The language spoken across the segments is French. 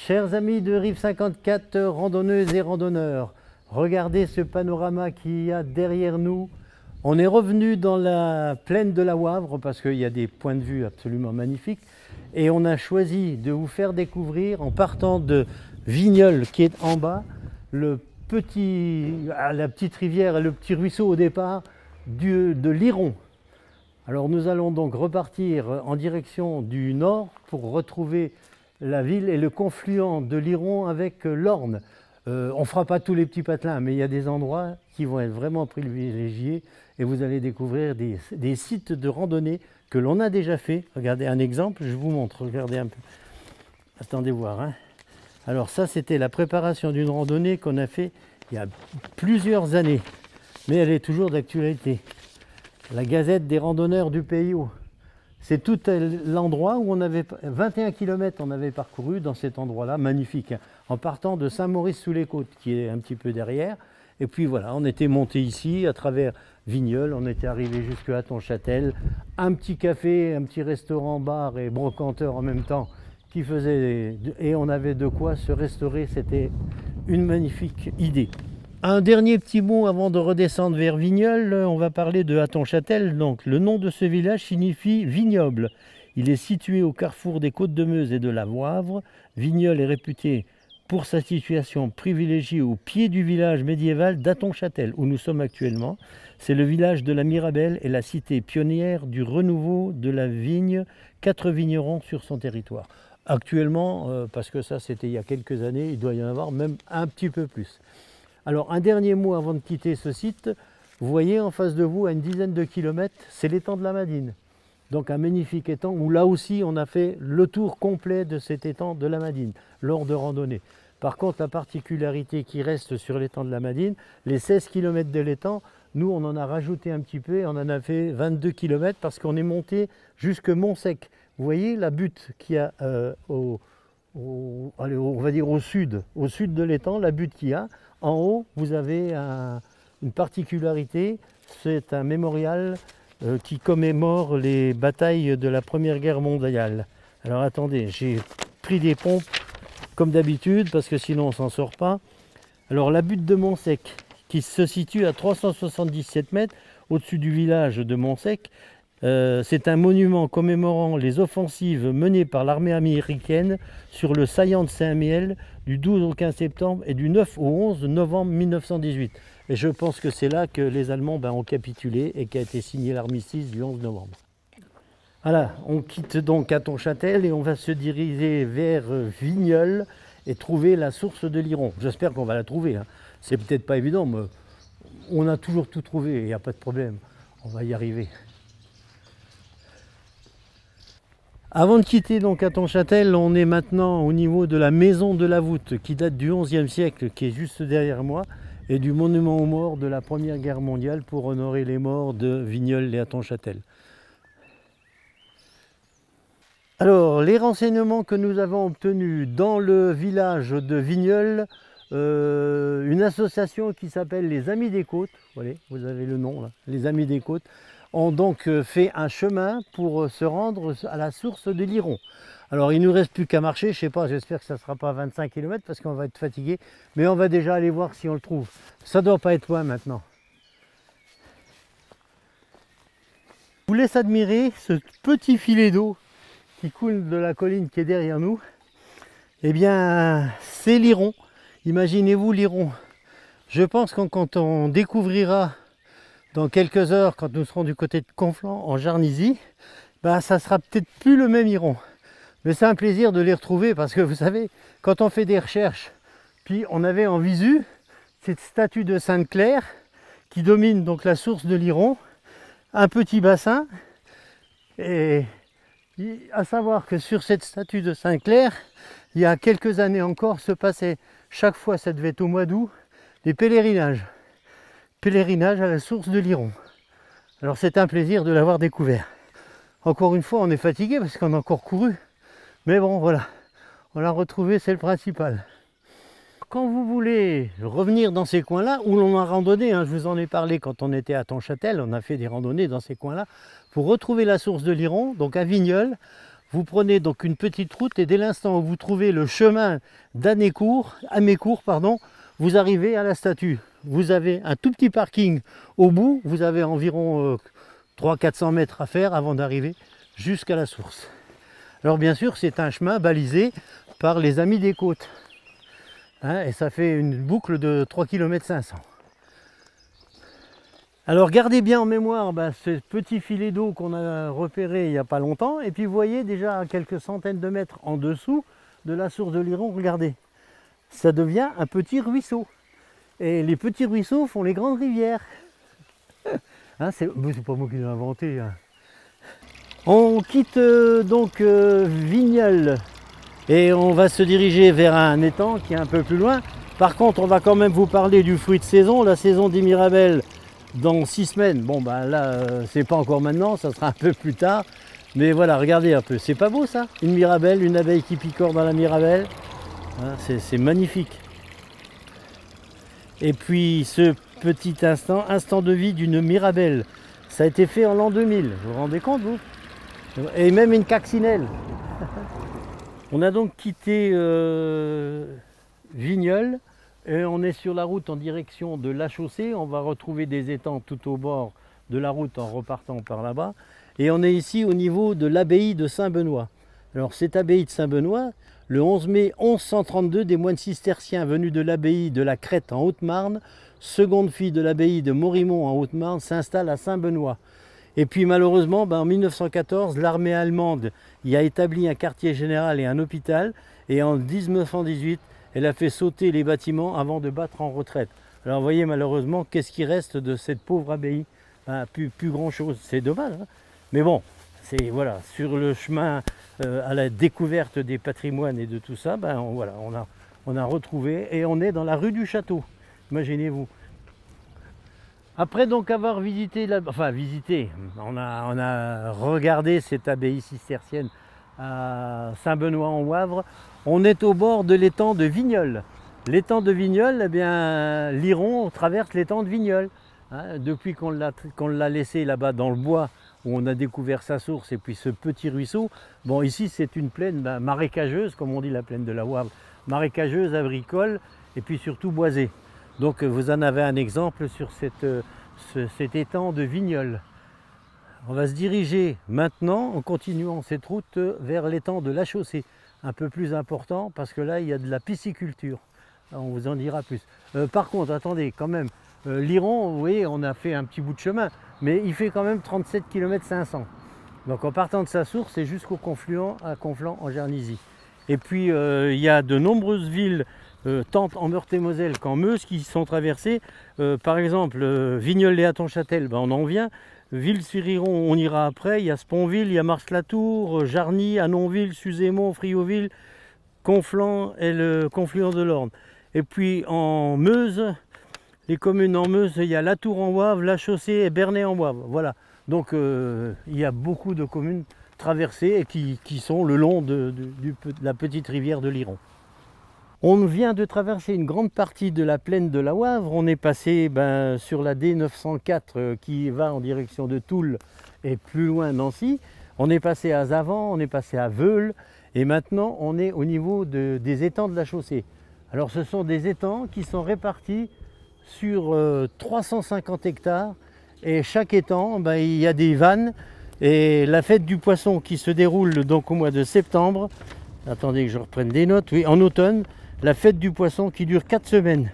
Chers amis de Rive 54, randonneuses et randonneurs, regardez ce panorama qu'il y a derrière nous. On est revenu dans la plaine de la Wavre parce qu'il y a des points de vue absolument magnifiques. Et on a choisi de vous faire découvrir, en partant de Vignoles qui est en bas, la petite rivière et le petit ruisseau au départ de l'Iron. Alors nous allons donc repartir en direction du nord pour retrouver la ville et le confluent de l'Iron avec l'Orne. On ne fera pas tous les petits patelins, mais il y a des endroits qui vont être vraiment privilégiés et vous allez découvrir des sites de randonnée que l'on a déjà fait. Regardez un exemple, je vous montre, regardez un peu. Attendez voir. Hein. Alors ça, c'était la préparation d'une randonnée qu'on a fait il y a plusieurs années, mais elle est toujours d'actualité. La Gazette des randonneurs du Pays Haut. C'est tout l'endroit où on avait 21 km on avait parcouru dans cet endroit-là, magnifique, hein, en partant de Saint-Maurice-sous-les-Côtes, qui est un petit peu derrière. Et puis voilà, on était monté ici, à travers Vignoles, on était arrivé jusque à Tonchâtel, un petit café, un petit restaurant, bar et brocanteur en même temps, qui faisait, et on avait de quoi se restaurer, c'était une magnifique idée. Un dernier petit mot avant de redescendre vers Vignoles, on va parler de Hattonchâtel. Donc, le nom de ce village signifie vignoble. Il est situé au carrefour des Côtes de Meuse et de la Wavre. Vignoles est réputé pour sa situation privilégiée au pied du village médiéval d'Hattonchâtel, où nous sommes actuellement. C'est le village de la Mirabelle et la cité pionnière du renouveau de la vigne, 4 vignerons sur son territoire. Actuellement, parce que ça c'était il y a quelques années, il doit y en avoir même un petit peu plus. Alors un dernier mot avant de quitter ce site, vous voyez en face de vous à une dizaine de kilomètres, c'est l'étang de la Madine. Donc un magnifique étang où là aussi on a fait le tour complet de cet étang de la Madine lors de randonnées. Par contre la particularité qui reste sur l'étang de la Madine, les 16 km de l'étang, nous on en a rajouté un petit peu, on en a fait 22 km parce qu'on est monté jusque Montsec. Vous voyez la butte qu'il y a on va dire au sud de l'étang, la butte qu'il y a. En haut, vous avez une particularité, c'est un mémorial qui commémore les batailles de la Première Guerre mondiale. Alors attendez, j'ai pris des pompes comme d'habitude parce que sinon on ne s'en sort pas. Alors la butte de Montsec, qui se situe à 377 mètres au-dessus du village de Montsec, c'est un monument commémorant les offensives menées par l'armée américaine sur le saillant de Saint-Mihiel du 12 au 15 septembre et du 9 au 11 novembre 1918. Et je pense que c'est là que les Allemands ont capitulé et qu'a été signé l'armistice du 11 novembre. Voilà, on quitte donc Hattonchâtel et on va se diriger vers Vignoles et trouver la source de l'Iron. J'espère qu'on va la trouver. Hein. C'est peut-être pas évident, mais on a toujours tout trouvé, il n'y a pas de problème. On va y arriver. Avant de quitter donc Hattonchâtel, on est maintenant au niveau de la maison de la voûte qui date du XIe siècle, qui est juste derrière moi, et du monument aux morts de la Première Guerre mondiale pour honorer les morts de Vignoles et Hattonchâtel. Alors, les renseignements que nous avons obtenus dans le village de Vignoles, une association qui s'appelle les Amis des Côtes, voilà, vous avez le nom là, les Amis des Côtes, ont donc fait un chemin pour se rendre à la source de l'Iron. Alors il ne nous reste plus qu'à marcher, je sais pas, j'espère que ça ne sera pas 25 km parce qu'on va être fatigué, mais on va déjà aller voir si on le trouve. Ça ne doit pas être loin maintenant. Je vous laisse admirer ce petit filet d'eau qui coule de la colline qui est derrière nous. Eh bien, c'est l'Iron. Imaginez-vous l'Iron. Je pense que quand on découvrira dans quelques heures, quand nous serons du côté de Conflans, en Jarnisy, ça sera peut-être plus le même Iron. Mais c'est un plaisir de les retrouver parce que vous savez, quand on fait des recherches, puis on avait en visu cette statue de Sainte-Claire qui domine donc la source de l'Iron, un petit bassin, et à savoir que sur cette statue de Sainte-Claire, il y a quelques années encore, se passait, chaque fois ça devait être au mois d'août, des pèlerinages. Pèlerinage à la source de l'Iron. Alors c'est un plaisir de l'avoir découvert. Encore une fois, on est fatigué parce qu'on a encore couru. Mais bon, voilà, on l'a retrouvé, c'est le principal. Quand vous voulez revenir dans ces coins-là, où l'on a randonné, hein, je vous en ai parlé quand on était à Tonchâtel, on a fait des randonnées dans ces coins-là, pour retrouver la source de l'Iron, donc à Vignoles, Vous prenez donc une petite route et dès l'instant où vous trouvez le chemin d'Amécourt, pardon, vous arrivez à la statue. Vous avez un tout petit parking au bout, vous avez environ 300-400 mètres à faire avant d'arriver jusqu'à la source. Alors bien sûr, c'est un chemin balisé par les Amis des Côtes. Hein, et ça fait une boucle de 3 km 500. Alors gardez bien en mémoire ce petit filet d'eau qu'on a repéré il n'y a pas longtemps. Et puis vous voyez déjà à quelques centaines de mètres en dessous de la source de l'Iron, regardez. Ça devient un petit ruisseau. Et les petits ruisseaux font les grandes rivières. Hein, c'est pas moi qui l'ai inventé. Hein. On quitte donc Vigneulles et on va se diriger vers un étang qui est un peu plus loin. Par contre, on va quand même vous parler du fruit de saison, la saison des mirabelles dans 6 semaines. Bon, là, c'est pas encore maintenant, ça sera un peu plus tard. Mais voilà, regardez un peu. C'est pas beau ça? Une mirabelle, une abeille qui picore dans la mirabelle. Hein, c'est magnifique. Et puis ce petit instant de vie d'une mirabelle, ça a été fait en l'an 2000. Vous vous rendez compte, vous? Et même une coccinelle. On a donc quitté Vigneulles et on est sur la route en direction de la chaussée. On va retrouver des étangs tout au bord de la route en repartant par là-bas. Et on est ici au niveau de l'abbaye de Saint-Benoît. Alors cette abbaye de Saint-Benoît, le 11 mai 1132, des moines cisterciens venus de l'abbaye de la Crête en Haute-Marne, seconde fille de l'abbaye de Morimont en Haute-Marne, s'installe à Saint-Benoît. Et puis malheureusement, en 1914, l'armée allemande y a établi un quartier général et un hôpital. Et en 1918, elle a fait sauter les bâtiments avant de battre en retraite. Alors vous voyez malheureusement, qu'est-ce qui reste de cette pauvre abbaye? Plus grand-chose, c'est dommage. Hein, mais bon, c'est voilà, sur le chemin à la découverte des patrimoines et de tout ça, on a retrouvé et on est dans la rue du Château. Imaginez-vous. Après donc avoir visité, on a regardé cette abbaye cistercienne à Saint-Benoît-en-Wavre, on est au bord de l'étang de Vigneulles. L'étang de Vigneulles, eh bien, l'Iron traverse l'étang de Vigneulles. Hein, depuis qu'on l'a laissé là-bas dans le bois, où on a découvert sa source et puis ce petit ruisseau, bon ici c'est une plaine marécageuse, comme on dit la plaine de la Wavre, marécageuse, agricole et puis surtout boisée. Donc vous en avez un exemple sur cet étang de Vigneulles. On va se diriger maintenant, en continuant cette route, vers l'étang de la Chaussée. Un peu plus important parce que là il y a de la pisciculture. On vous en dira plus. Par contre, attendez quand même, l'Iron, vous voyez, on a fait un petit bout de chemin, mais il fait quand même 37 km 500. Donc en partant de sa source, c'est jusqu'au confluent à Conflans en Jarnisy. Et puis il y a de nombreuses villes, tant en Meurthe-et-Moselle qu'en Meuse, qui sont traversées. Par exemple, Vigneulles-lès-Hattonchâtel, on en vient. Ville-sur-Iron, on ira après. Il y a Sponville, il y a Mars-la-Tour, Jarny, Annonville, Suzémont, Friouville, Conflans et le confluent de l'Orne. Et puis en Meuse, les communes en Meuse, il y a La Tour-en-Wavre, La Chaussée et Bernay-en-Wavre. Voilà. Donc il y a beaucoup de communes traversées et qui sont le long de la petite rivière de l'Iron. On vient de traverser une grande partie de la plaine de la Wavre. On est passé sur la D904 qui va en direction de Toul et plus loin Nancy. On est passé à Zavant, on est passé à Veules et maintenant on est au niveau des étangs de la Chaussée. Alors ce sont des étangs qui sont répartis sur 350 hectares et chaque étang, il y a des vannes et la fête du poisson qui se déroule donc au mois de septembre. Attendez que je reprenne des notes. Oui, en automne. La fête du poisson qui dure 4 semaines.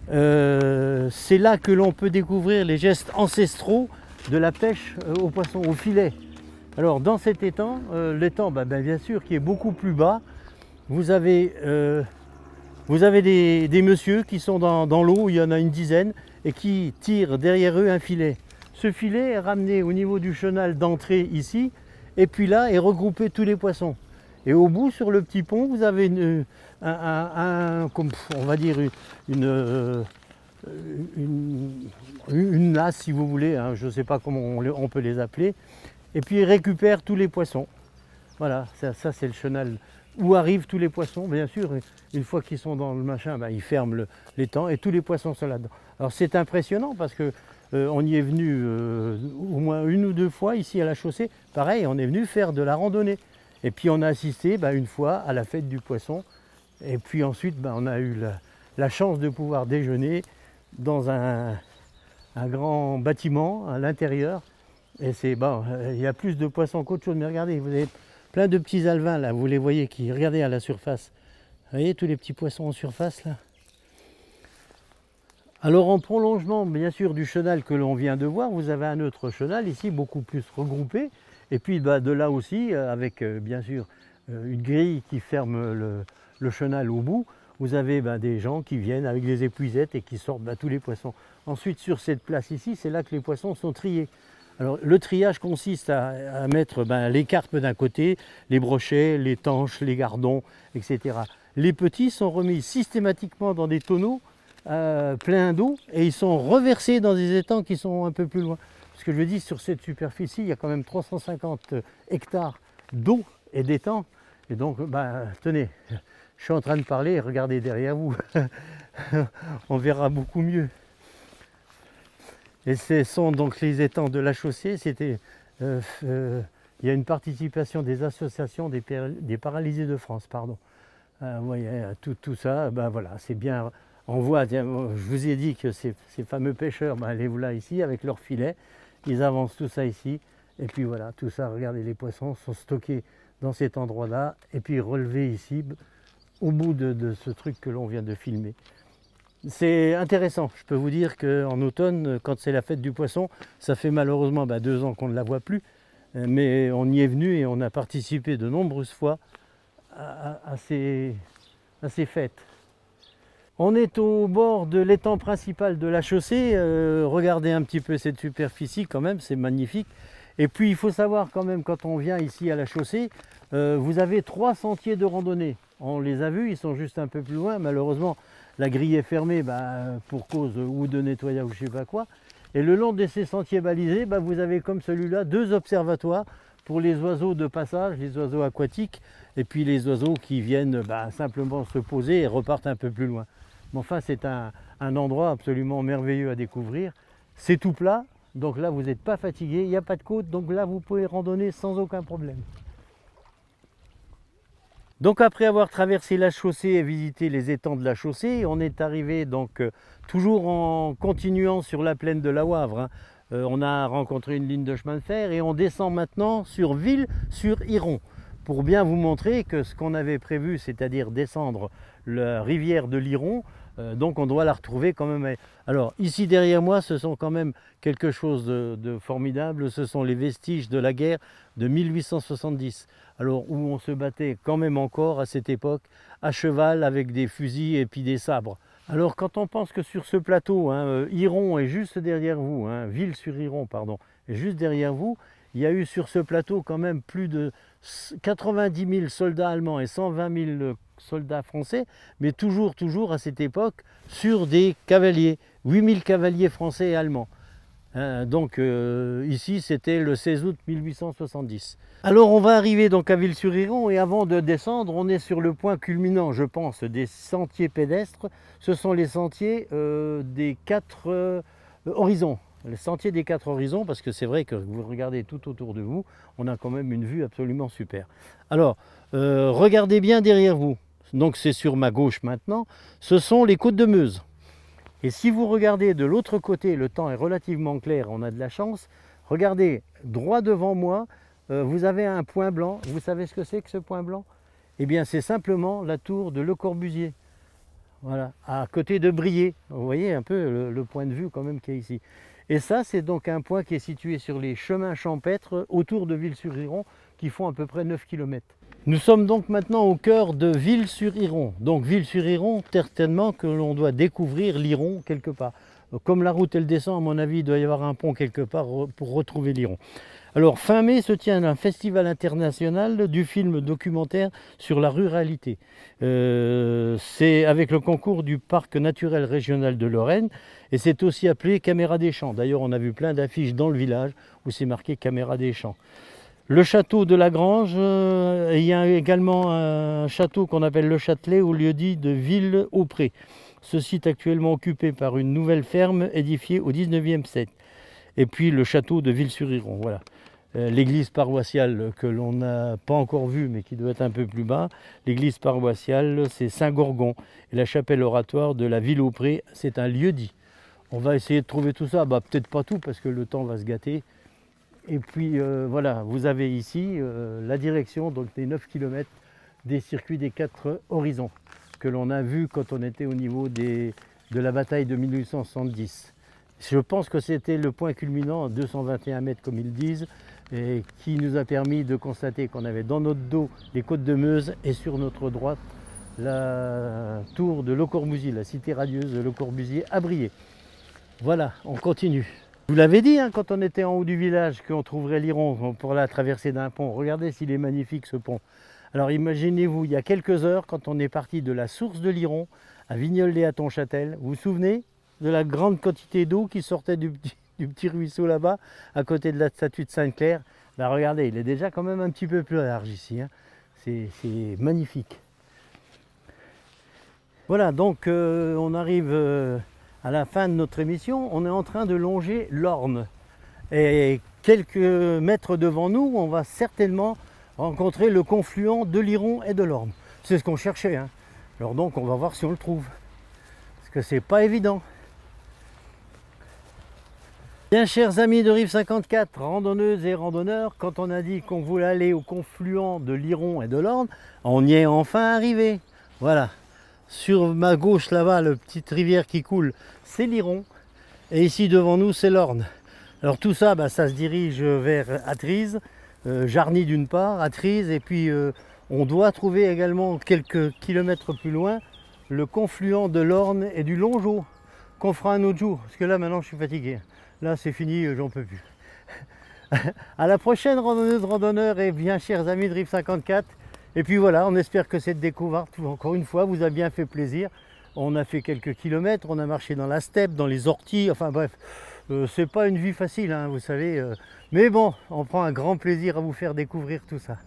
C'est là que l'on peut découvrir les gestes ancestraux de la pêche au poisson, au filet. Alors dans cet étang, l'étang bien sûr qui est beaucoup plus bas, vous avez des messieurs qui sont dans l'eau, il y en a une dizaine, et qui tirent derrière eux un filet. Ce filet est ramené au niveau du chenal d'entrée ici, et puis là est regroupé tous les poissons. Et au bout, sur le petit pont, vous avez on va dire une nasse, si vous voulez, hein, je ne sais pas comment on peut les appeler. Et puis ils récupèrent tous les poissons. Voilà, ça c'est le chenal où arrivent tous les poissons. Bien sûr, une fois qu'ils sont dans le machin, ils ferment l'étang et tous les poissons sont là-dedans. Alors c'est impressionnant parce que on y est venu au moins 1 ou 2 fois ici à la chaussée. Pareil, on est venu faire de la randonnée. Et puis on a assisté une fois à la fête du poisson. Et puis ensuite, on a eu la chance de pouvoir déjeuner dans un grand bâtiment à l'intérieur. Et c'est il y a plus de poissons qu'autre chose. Mais regardez, vous avez plein de petits alevins là, vous les voyez qui regardez à la surface. Vous voyez tous les petits poissons en surface là. Alors en prolongement bien sûr du chenal que l'on vient de voir, vous avez un autre chenal ici beaucoup plus regroupé. Et puis de là aussi, avec bien sûr une grille qui ferme le chenal au bout, vous avez des gens qui viennent avec des épuisettes et qui sortent tous les poissons. Ensuite sur cette place ici, c'est là que les poissons sont triés. Alors le triage consiste à mettre les carpes d'un côté, les brochets, les tanches, les gardons, etc. Les petits sont remis systématiquement dans des tonneaux pleins d'eau et ils sont reversés dans des étangs qui sont un peu plus loin. Ce que je dis, sur cette superficie, il y a quand même 350 hectares d'eau et d'étangs. Et donc, tenez, je suis en train de parler, regardez derrière vous, on verra beaucoup mieux. Et ce sont donc les étangs de la chaussée. Il y a une participation des associations des paralysés de France, pardon. Vous voyez, tout ça, voilà, c'est bien. On voit, je vous ai dit que ces fameux pêcheurs, les voilà ici avec leurs filets, ils avancent tout ça ici. Et puis voilà, tout ça, regardez, les poissons sont stockés dans cet endroit-là et puis relevés ici, au bout de ce truc que l'on vient de filmer. C'est intéressant, je peux vous dire qu'en automne, quand c'est la fête du poisson, ça fait malheureusement 2 ans qu'on ne la voit plus, mais on y est venu et on a participé de nombreuses fois à ces fêtes. On est au bord de l'étang principal de la chaussée, regardez un petit peu cette superficie quand même, c'est magnifique. Et puis il faut savoir quand même, quand on vient ici à la chaussée, vous avez 3 sentiers de randonnée. On les a vus, ils sont juste un peu plus loin, malheureusement la grille est fermée pour cause ou de nettoyage ou je ne sais pas quoi. Et le long de ces sentiers balisés, vous avez comme celui-là 2 observatoires pour les oiseaux de passage, les oiseaux aquatiques, et puis les oiseaux qui viennent simplement se poser et repartent un peu plus loin. Mais enfin, c'est un endroit absolument merveilleux à découvrir. C'est tout plat, donc là vous n'êtes pas fatigué, il n'y a pas de côte, donc là vous pouvez randonner sans aucun problème. Donc après avoir traversé la chaussée et visité les étangs de la chaussée, on est arrivé donc toujours en continuant sur la plaine de la Wavre. On a rencontré une ligne de chemin de fer et on descend maintenant sur Ville-sur-Iron pour bien vous montrer que ce qu'on avait prévu, c'est-à-dire descendre la rivière de l'Iron, donc on doit la retrouver quand même. Alors ici derrière moi, ce sont quand même quelque chose de formidable, ce sont les vestiges de la guerre de 1870. Alors où on se battait quand même encore à cette époque, à cheval avec des fusils et puis des sabres. Alors quand on pense que sur ce plateau, Iron est juste derrière vous, Ville-sur-Iron, pardon, est juste derrière vous, il y a eu sur ce plateau quand même plus de 90 000 soldats allemands et 120 000 soldats français, mais toujours à cette époque sur des cavaliers, 8 000 cavaliers français et allemands. Ici c'était le 16 août 1870. Alors on va arriver donc à Ville-sur-Iron et avant de descendre, on est sur le point culminant, je pense, des sentiers pédestres. Ce sont les sentiers des 4 horizons. Le sentier des 4 horizons, parce que c'est vrai que vous regardez tout autour de vous, on a quand même une vue absolument super. Alors, regardez bien derrière vous, donc c'est sur ma gauche maintenant, ce sont les côtes de Meuse. Et si vous regardez de l'autre côté, le temps est relativement clair, on a de la chance, regardez droit devant moi, vous avez un point blanc. Vous savez ce que c'est que ce point blanc? Eh bien c'est simplement la tour de Le Corbusier, voilà, à côté de Briey. Vous voyez un peu le point de vue quand même qui est ici. Et ça, c'est donc un point qui est situé sur les chemins champêtres autour de Ville-sur-Iron qui font à peu près 9 km. Nous sommes donc maintenant au cœur de Ville-sur-Iron. Donc Ville-sur-Iron, certainement que l'on doit découvrir l'Iron quelque part. Comme la route elle descend, à mon avis, il doit y avoir un pont quelque part pour retrouver l'Iron. Alors fin mai se tient un festival international du film documentaire sur la ruralité. C'est avec le concours du parc naturel régional de Lorraine et c'est aussi appelé Caméra des Champs. D'ailleurs on a vu plein d'affiches dans le village où c'est marqué Caméra des Champs. Le château de la Grange, il y a également un château qu'on appelle le Châtelet au lieu-dit de Ville-au-Pré. Ce site actuellement occupé par une nouvelle ferme édifiée au 19e siècle. et puis le château de Ville-sur-Iron. Voilà. L'église paroissiale que l'on n'a pas encore vue, mais qui doit être un peu plus bas, l'église paroissiale, c'est Saint-Gorgon. Et la chapelle oratoire de la Ville-au-Pré, c'est un lieu-dit. On va essayer de trouver tout ça, peut-être pas tout, parce que le temps va se gâter. Et puis voilà, vous avez ici la direction, donc des 9 km des circuits des 4 horizons, que l'on a vu quand on était au niveau de la bataille de 1870. Je pense que c'était le point culminant, 221 mètres comme ils disent, et qui nous a permis de constater qu'on avait dans notre dos les côtes de Meuse et sur notre droite la tour de Le Corbusier, la cité radieuse de Le Corbusier à Briey. Voilà, on continue. Je vous l'avais dit quand on était en haut du village qu'on trouverait l'Iron pour la traverser d'un pont. Regardez s'il est magnifique ce pont. Alors imaginez-vous, il y a quelques heures, quand on est parti de la source de l'Iron à Vignoles-lès-à-Tonchâtel, vous vous souvenez de la grande quantité d'eau qui sortait du petit ruisseau là-bas, à côté de la statue de Sainte-Claire? Ben regardez, il est déjà quand même un petit peu plus large ici. C'est magnifique. Voilà, donc on arrive à la fin de notre émission. On est en train de longer l'Orne. Et quelques mètres devant nous, on va certainement rencontrer le confluent de l'Iron et de l'Orne. C'est ce qu'on cherchait. Alors donc, on va voir si on le trouve. Parce que c'est pas évident. Bien, chers amis de Rive 54, randonneuses et randonneurs, quand on a dit qu'on voulait aller au confluent de l'Iron et de l'Orne, on y est enfin arrivé. Voilà. Sur ma gauche là-bas, la petite rivière qui coule, c'est l'Iron. Et ici devant nous, c'est l'Orne. Alors tout ça, ça se dirige vers Atrise, Jarny d'une part, Atrise, et puis on doit trouver également quelques kilomètres plus loin le confluent de l'Orne et du Longeau, qu'on fera un autre jour, parce que là maintenant je suis fatigué. Là c'est fini, j'en peux plus. À la prochaine randonneuse, randonneur, et bien chers amis de Rive 54. Et puis voilà, on espère que cette découverte, encore une fois, vous a bien fait plaisir. On a fait quelques kilomètres, on a marché dans la steppe, dans les orties, enfin bref, c'est pas une vie facile, vous savez. Mais bon, on prend un grand plaisir à vous faire découvrir tout ça.